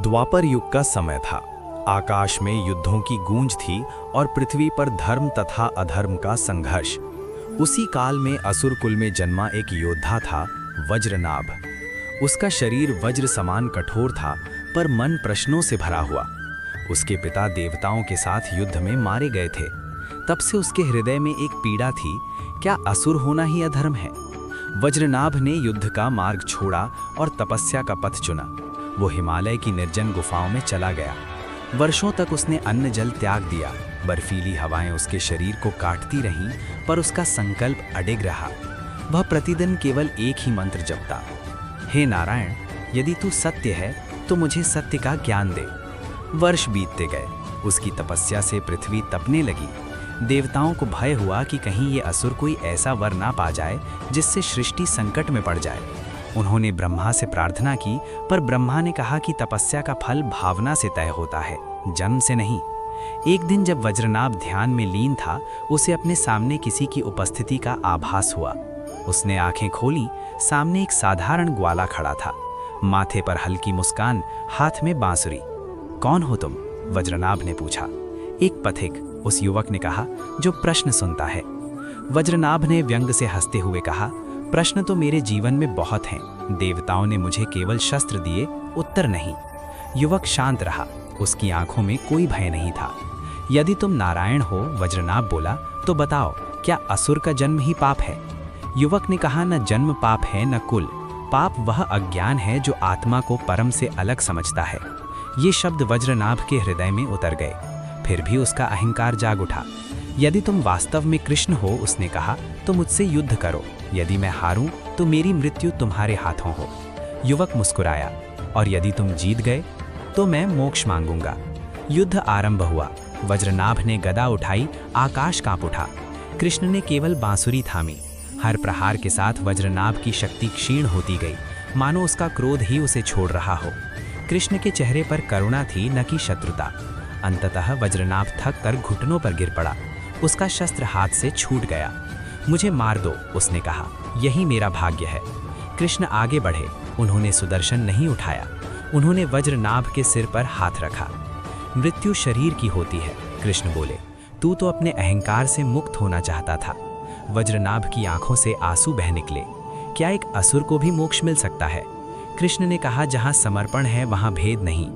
द्वापर युग का समय था। आकाश में युद्धों की गूंज थी और पृथ्वी पर धर्म तथा अधर्म का संघर्ष। उसी काल में असुर कुल में जन्मा एक योद्धा था, वज्रनाभ। उसका शरीर वज्र समान कठोर था, पर मन प्रश्नों से भरा हुआ। उसके पिता देवताओं के साथ युद्ध में मारे गए थे। तब से उसके हृदय में एक पीड़ा थी, क्या असुर होना ही अधर्म है? वज्रनाभ ने युद्ध का मार्ग छोड़ा और तपस्या का पथ चुना। वो हिमालय की निर्जन गुफाओं में चला गया। वर्षों तक उसने अन्न जल त्याग दिया। बर्फीली हवाएं उसके शरीर को काटती रहीं, पर उसका संकल्प अडिग रहा। वह प्रतिदिन केवल एक ही मंत्र जपता, हे नारायण, यदि तू सत्य है तो मुझे सत्य का ज्ञान दे। वर्ष बीतते गए। उसकी तपस्या से पृथ्वी तपने लगी। देवताओं को भय हुआ कि कहीं ये असुर कोई ऐसा वर ना पा जाए जिससे सृष्टि संकट में पड़ जाए। उन्होंने ब्रह्मा से प्रार्थना की, पर ब्रह्मा ने कहा कि तपस्या का फल भावना से तय होता है, जन्म से नहीं। एक दिन जब वज्रनाभ ध्यान में लीन था, उसे अपने सामने किसी की उपस्थिति का आभास हुआ। उसने आंखें खोली। सामने एक साधारण ग्वाला खड़ा था, माथे पर हल्की मुस्कान, हाथ में बांसुरी। कौन हो तुम? वज्रनाभ ने पूछा। एक पथिक, उस युवक ने कहा, जो प्रश्न सुनता है। वज्रनाभ ने व्यंग से हंसते हुए कहा, प्रश्न तो मेरे जीवन में बहुत हैं। देवताओं ने मुझे केवल शस्त्र दिए, उत्तर नहीं। युवक शांत रहा। उसकी आंखों में कोई भय नहीं था। यदि तुम नारायण हो, वज्रनाभ बोला, तो बताओ, क्या असुर का जन्म ही पाप है? युवक ने कहा, न जन्म पाप है न कुल। पाप वह अज्ञान है जो आत्मा को परम से अलग समझता है। ये शब्द वज्रनाभ के हृदय में उतर गए। फिर भी उसका अहंकार जाग उठा। यदि तुम वास्तव में कृष्ण हो, उसने कहा, तो मुझसे युद्ध करो। यदि मैं हारूं तो मेरी मृत्यु तुम्हारे हाथों हो। युवक मुस्कुराया, और यदि तुम जीत गए तो मैं मोक्ष मांगूंगा। युद्ध आरंभ हुआ। वज्रनाभ ने गदा उठाई, आकाश कांप उठा। कृष्ण ने केवल बांसुरी थामी। हर प्रहार के साथ वज्रनाभ की शक्ति क्षीण होती गई, मानो उसका क्रोध ही उसे छोड़ रहा हो। कृष्ण के चेहरे पर करुणा थी, न कि शत्रुता। अंततः वज्रनाभ थक कर घुटनों पर गिर पड़ा। उसका शस्त्र हाथ से छूट गया। मुझे मार दो, उसने कहा, यही मेरा भाग्य है। कृष्ण आगे बढ़े। उन्होंने सुदर्शन नहीं उठाया। उन्होंने वज्रनाभ के सिर पर हाथ रखा। मृत्यु शरीर की होती है, कृष्ण बोले। तू तो अपने अहंकार से मुक्त होना चाहता था। वज्रनाभ की आंखों से आंसू बह निकले। क्या एक असुर को भी मोक्ष मिल सकता है? कृष्ण ने कहा, जहाँ समर्पण है वहाँ भेद नहीं।